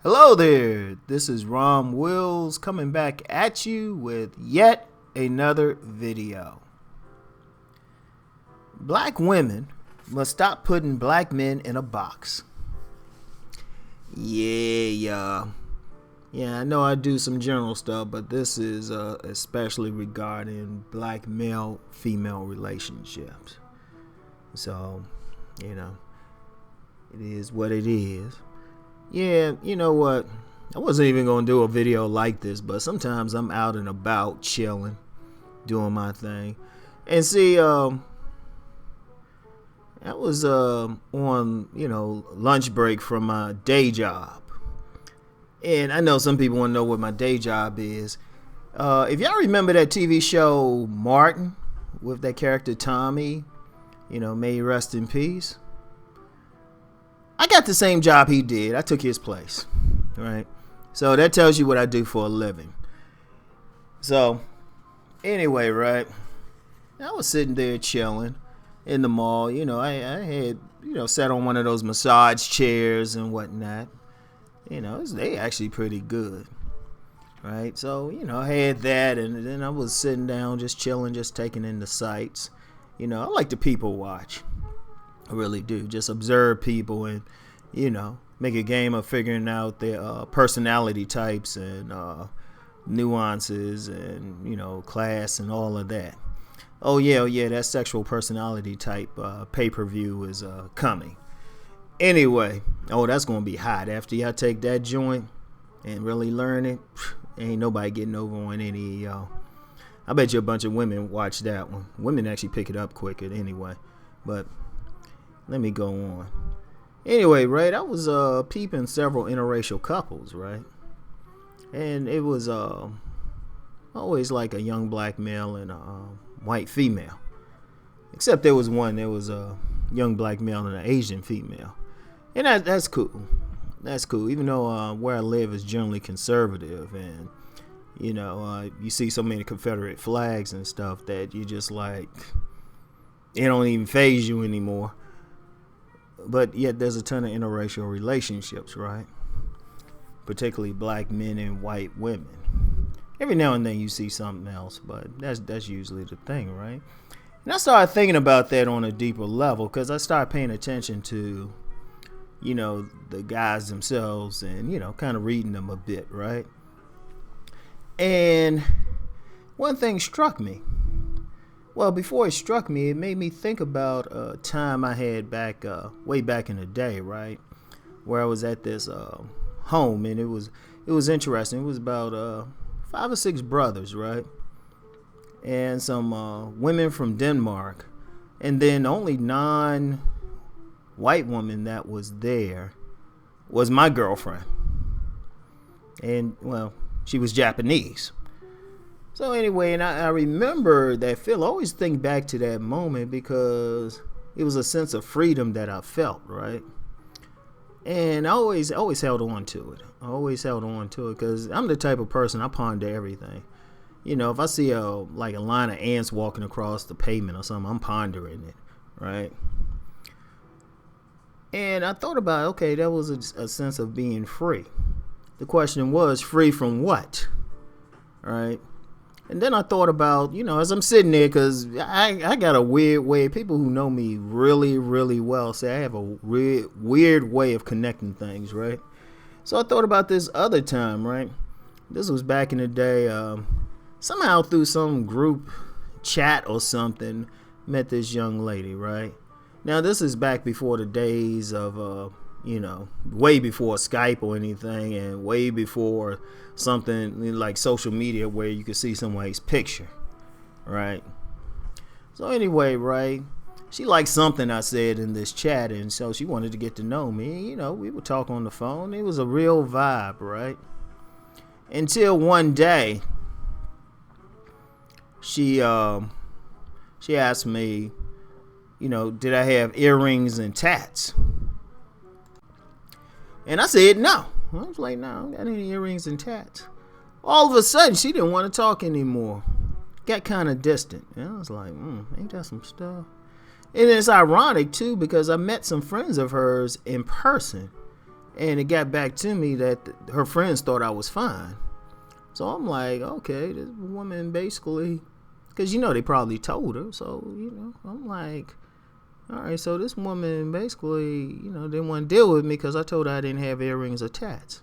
Hello there, this is Rom Wills coming back at you with yet another video. Black women must stop putting black men in a box. Yeah, I know I do some general stuff, but this is especially regarding black male-female relationships. So, it is what it is. Yeah, you know what? I wasn't even going to do a video like this, but sometimes I'm out and about chilling, doing my thing. And see, I was on, lunch break from my day job. And I know some people want to know what my day job is. If y'all remember that TV show Martin with that character Tommy, may he rest in peace. I got the same job he did. I took his place, right? So that tells you what I do for a living. So anyway, right? I was sitting there chilling in the mall. I had, sat on one of those massage chairs and whatnot. They actually pretty good, right? So, I had that, and then I was sitting down just chilling, just taking in the sights. I like to people watch. I really do. Just observe people and, make a game of figuring out their personality types and nuances and, class and all of that. Oh, yeah, that sexual personality type pay-per-view is coming. Anyway, that's going to be hot. After y'all take that joint and really learn it, ain't nobody getting over on any of y'all. I bet you a bunch of women watch that one. Women actually pick it up quicker anyway. But let me go on. Anyway, right, I was peeping several interracial couples, right? And it was always like a young black male and a white female. Except there was a young black male and an Asian female. And that's cool. That's cool. Even though where I live is generally conservative and, you see so many Confederate flags and stuff that you just like, it don't even faze you anymore. But yet there's a ton of interracial relationships, right? Particularly black men and white women. Every now and then you see something else, but that's usually the thing, right? And I started thinking about that on a deeper level because I started paying attention to, the guys themselves and, kind of reading them a bit, right? And one thing struck me. Well, before it struck me, it made me think about a time I had way back in the day, right? Where I was at this home, and it was interesting. It was about 5 or 6 brothers, right? And some women from Denmark, and then only non-white woman that was there was my girlfriend. And, well, she was Japanese. So anyway, and I remember that feel. I always think back to that moment because it was a sense of freedom that I felt, right? And I always held on to it. I always held on to it because I'm the type of person, I ponder everything. If I see a line of ants walking across the pavement or something, I'm pondering it, right? And I thought about, okay, that was a sense of being free. The question was, free from what, right? And then I thought about, as I'm sitting there, because I got a weird way. People who know me really, really well say I have a weird way of connecting things, right? So I thought about this other time, right? This was back in the day. Somehow through some group chat or something, met this young lady, right? Now, this is back before the days of, way before Skype or anything, and way before something like social media where you could see somebody's picture, right? So anyway, right, she liked something I said in this chat, and so she wanted to get to know me. We would talk on the phone. It was a real vibe, right? Until one day, she asked me, did I have earrings and tats? And I said no. I was like, no, I don't got any earrings and tats. All of a sudden, she didn't want to talk anymore. Got kind of distant. And I was like, ain't that some stuff? And it's ironic, too, because I met some friends of hers in person. And it got back to me that her friends thought I was fine. So I'm like, okay, this woman basically, because they probably told her. So I'm like, all right, so this woman basically didn't want to deal with me because I told her I didn't have earrings or tats.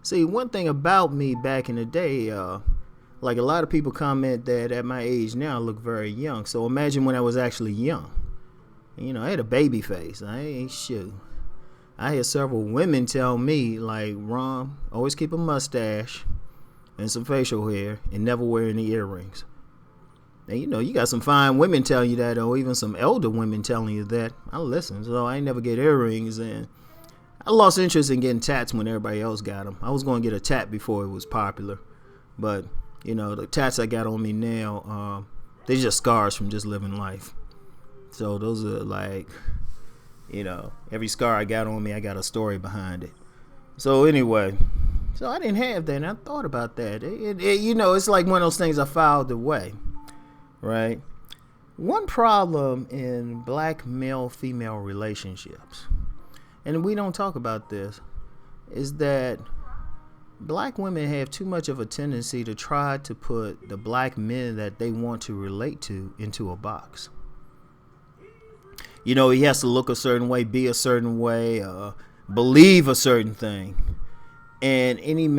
See, one thing about me back in the day, like a lot of people comment that at my age now I look very young. So imagine when I was actually young. I had a baby face. I ain't shit. I had several women tell me, like, Ron, always keep a mustache and some facial hair and never wear any earrings. And you got some fine women telling you that, or even some elder women telling you that. I listen, so I ain't never get earrings, and I lost interest in getting tats when everybody else got them. I was going to get a tat before it was popular, but the tats I got on me now, they're just scars from just living life. So those are like, every scar I got on me, I got a story behind it. So anyway, so I didn't have that, and I thought about that. It's like one of those things I filed away, right? One problem in black male-female relationships, and we don't talk about this, is that black women have too much of a tendency to try to put the black men that they want to relate to into a box. He has to look a certain way, be a certain way, believe a certain thing. And any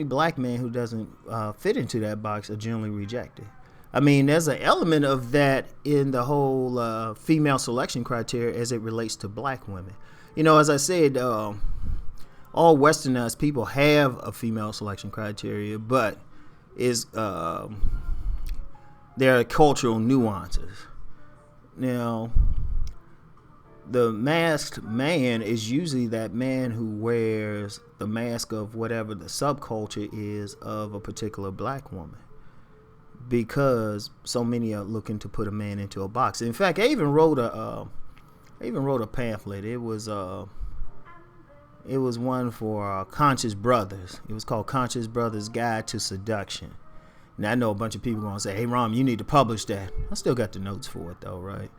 black man who doesn't fit into that box are generally rejected. I mean, there's an element of that in the whole female selection criteria as it relates to black women. As I said, all westernized people have a female selection criteria, but there are cultural nuances. Now, the masked man is usually that man who wears the mask of whatever the subculture is of a particular black woman, because so many are looking to put a man into a box. In fact, I even wrote a pamphlet. It was one for Conscious Brothers. It was called Conscious Brothers Guide to Seduction. Now I know a bunch of people are gonna say, "Hey, Rom, you need to publish that." I still got the notes for it though, right?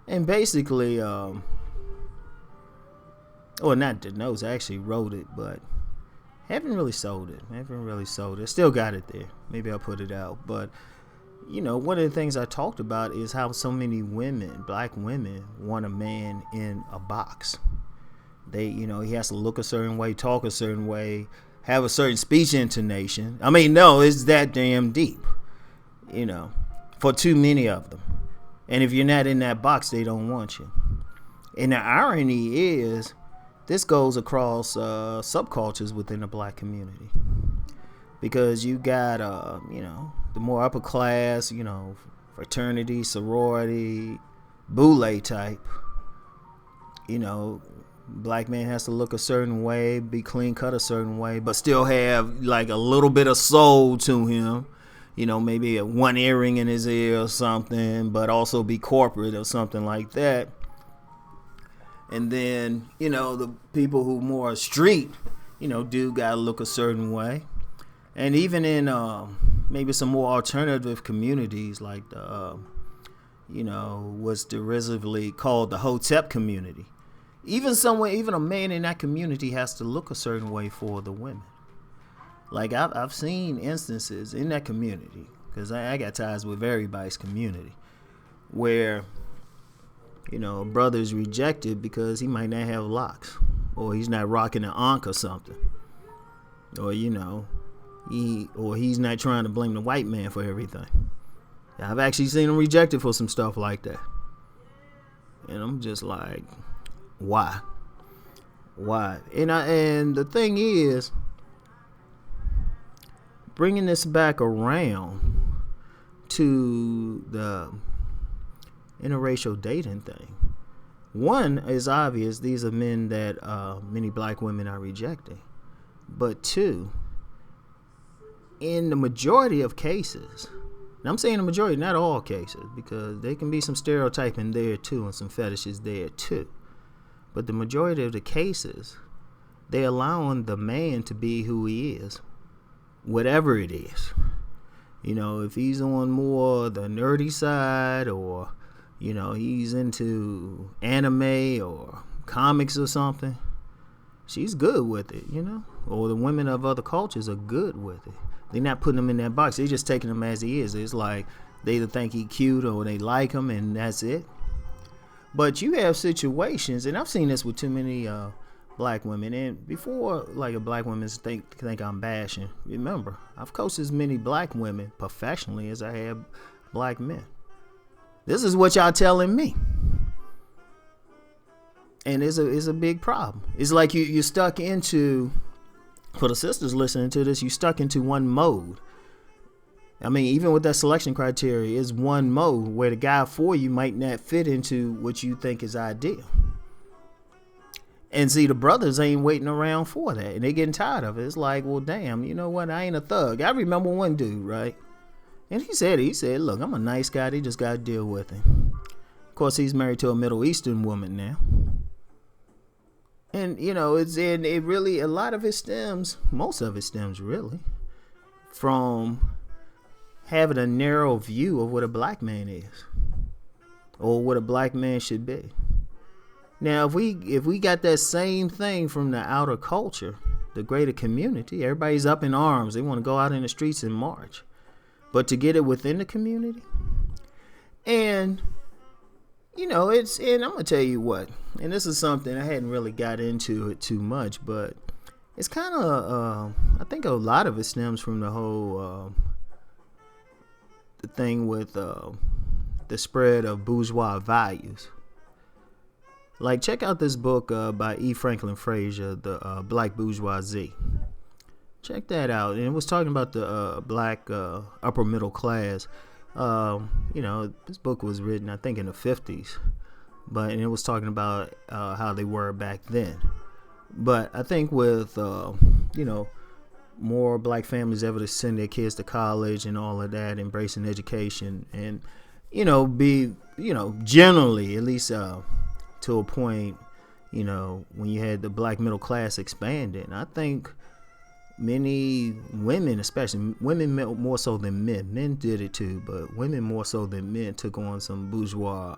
And basically, not the notes, I actually wrote it, but haven't really sold it. Still got it there. Maybe I'll put it out. But, one of the things I talked about is how so many women, black women, want a man in a box. He has to look a certain way, talk a certain way, have a certain speech intonation. I mean, no, it's that damn deep, for too many of them. And if you're not in that box, they don't want you. And the irony is, this goes across subcultures within the black community. Because you got, the more upper class, fraternity, sorority, boule type. Black man has to look a certain way, be clean cut a certain way, but still have like a little bit of soul to him. Maybe one earring in his ear or something, but also be corporate or something like that. And then, the people who more street, do gotta look a certain way. And even in maybe some more alternative communities like the, what's derisively called the Hotep community. Even a man in that community has to look a certain way for the women. Like I've seen instances in that community, because I got ties with everybody's community, where a brother's rejected because he might not have locks, or he's not rocking an ankh or something, or he's not trying to blame the white man for everything. I've actually seen him rejected for some stuff like that, and I'm just like, why? And the thing is, bringing this back around to the interracial dating thing. One is obvious, these are men that many black women are rejecting. But two, in the majority of cases, and I'm saying the majority, not all cases, because there can be some stereotyping there too and some fetishes there too. But the majority of the cases, they're allowing the man to be who he is, whatever it is. If he's on more the nerdy side, or he's into anime or comics or something, she's good with it, or the women of other cultures are good with it. They're not putting him in that box. They're just taking him as he is. It's like they either think he cute or they like him, and that's it. But you have situations, and I've seen this with too many black women. And before, like, a black women think I'm bashing, remember, I've coached as many black women professionally as I have black men. This is what y'all telling me. And it's a big problem. It's like you're stuck into, for the sisters listening to this, you're stuck into one mode. I mean, even with that selection criteria, is one mode where the guy for you might not fit into what you think is ideal. And see, the brothers ain't waiting around for that, and they getting tired of it. It's like, well, damn, you know what? I ain't a thug. I remember one dude, right? And he said, look, I'm a nice guy. They just got to deal with him. Of course, he's married to a Middle Eastern woman now. And, it really, a lot of it stems, most of it stems really, from having a narrow view of what a black man is, or what a black man should be. Now, if we got that same thing from the outer culture, the greater community, everybody's up in arms. They want to go out in the streets and march. But to get it within the community, and and I'm gonna tell you what, and this is something I hadn't really got into it too much, but it's kind of I think a lot of it stems from the whole the thing with the spread of bourgeois values. Like, check out this book by E. Franklin Frasier, the Black Bourgeoisie. Check that out. And it was talking about the black upper middle class. This book was written, I think, in the 50s. And it was talking about how they were back then. But I think with, more black families ever to send their kids to college and all of that, embracing education and, generally, at least to a point, when you had the black middle class expanding, I think many women, especially women more so than men did it too, but women more so than men took on some bourgeois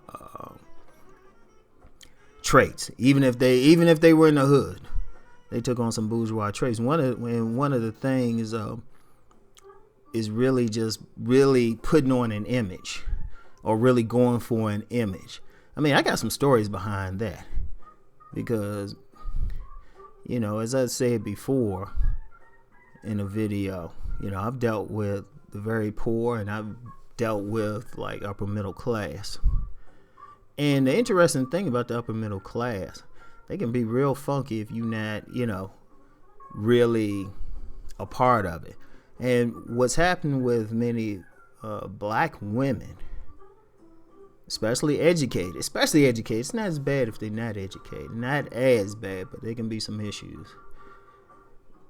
traits. Even if they were in the hood, they took on some bourgeois traits. One of the things is really putting on an image, or really going for an image. I mean, I got some stories behind that, because, as I said before in a video, I've dealt with the very poor, and I've dealt with, like, upper middle class. And the interesting thing about the upper middle class, they can be real funky if you're not, really a part of it. And what's happened with many black women, especially educated, it's not as bad if they're not educated, not as bad, but there can be some issues.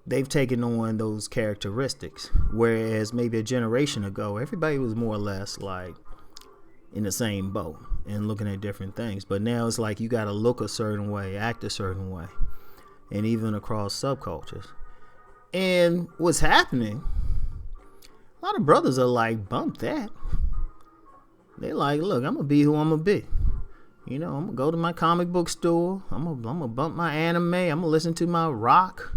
They've taken on those characteristics, whereas maybe a generation ago, everybody was more or less like in the same boat and looking at different things. But now it's like you got to look a certain way, act a certain way, and even across subcultures. And what's happening, a lot of brothers are like, bump that. They're like, look, I'm going to be who I'm going to be. I'm going to go to my comic book store. I'm going to bump my anime. I'm going to listen to my rock.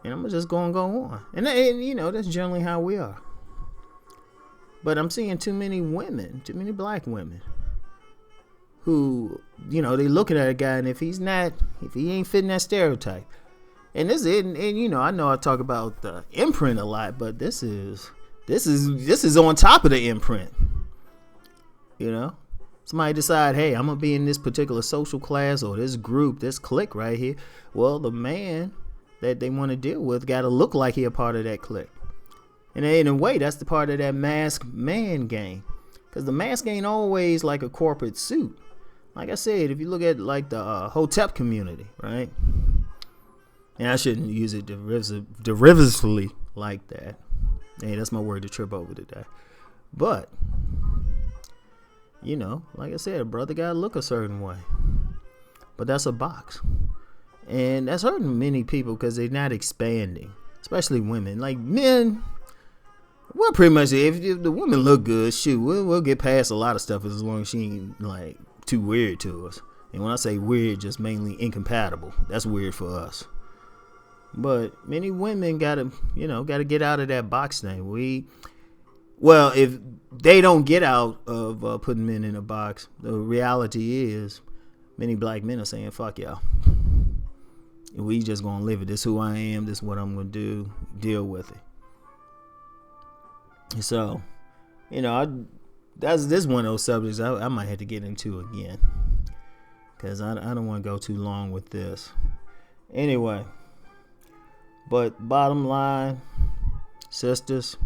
And I'm going to just go on. And that's generally how we are. But I'm seeing too many black women who, they looking at a guy, and if he ain't fitting that stereotype. And this is, and I know I talk about the imprint a lot, but this is on top of the imprint. Somebody decide, hey, I'm gonna be in this particular social class or this group, this clique right here. Well, the man that they want to deal with got to look like he a part of that clique. And in a way, that's the part of that masked man game, because the mask ain't always like a corporate suit. Like I said, if you look at like the Hotep community, right? And I shouldn't use it derivatively like that. Hey, that's my word to trip over today. But, like I said, a brother gotta look a certain way. But that's a box. And that's hurting many people because they're not expanding. Especially women. Like men, well, pretty much, if the women look good, shoot, we'll get past a lot of stuff as long as she ain't, like, too weird to us. And when I say weird, just mainly incompatible. That's weird for us. But many women gotta get out of that box thing. Well, if they don't get out of putting men in a box, the reality is many black men are saying, fuck y'all. We just gonna live it. This is who I am. This is what I'm gonna do. Deal with it. So, this one of those subjects I might have to get into again, because I don't want to go too long with this. Anyway, but bottom line, sisters,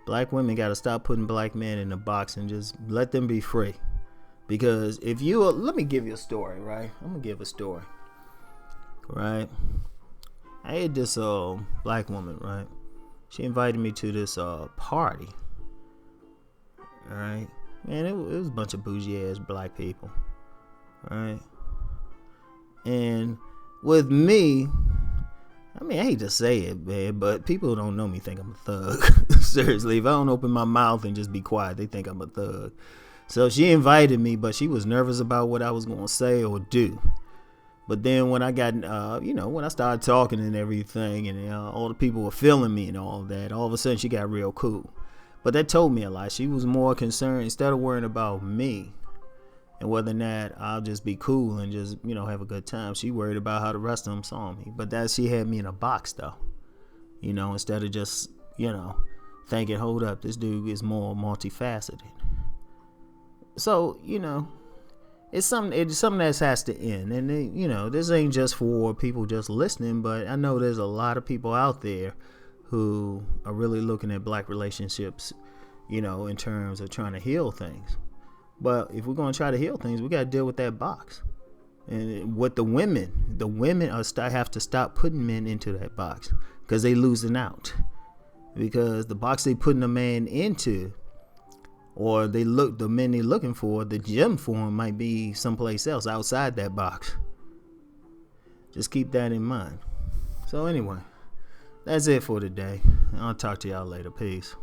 black women got to stop putting black men in a box and just let them be free. Because let me give you a story, right? I'm going to give a story, right? I had this black woman, right? She invited me to this party, right? Man, it was a bunch of bougie ass black people, right? And with me, I mean, I hate to say it, man, but people who don't know me think I'm a thug. Seriously, if I don't open my mouth and just be quiet, they think I'm a thug. So she invited me, but she was nervous about what I was going to say or do. But then when I got, when I started talking and everything, and all the people were feeling me and all that, all of a sudden she got real cool. But that told me a lot. She was more concerned, instead of worrying about me and whether or not I'll just be cool and just, have a good time, she worried about how the rest of them saw me. But she had me in a box, though. Instead of just, thinking, hold up, this dude is more multifaceted. So, it's something that has to end. And, this ain't just for people just listening, but I know there's a lot of people out there who are really looking at black relationships, in terms of trying to heal things. But if we're going to try to heal things, we got to deal with that box. And with the women have to stop putting men into that box, because they losing out. Because the box they putting a man into, or the men they looking for, the gem for him might be someplace else outside that box. Just keep that in mind. So anyway, that's it for today. I'll talk to y'all later. Peace.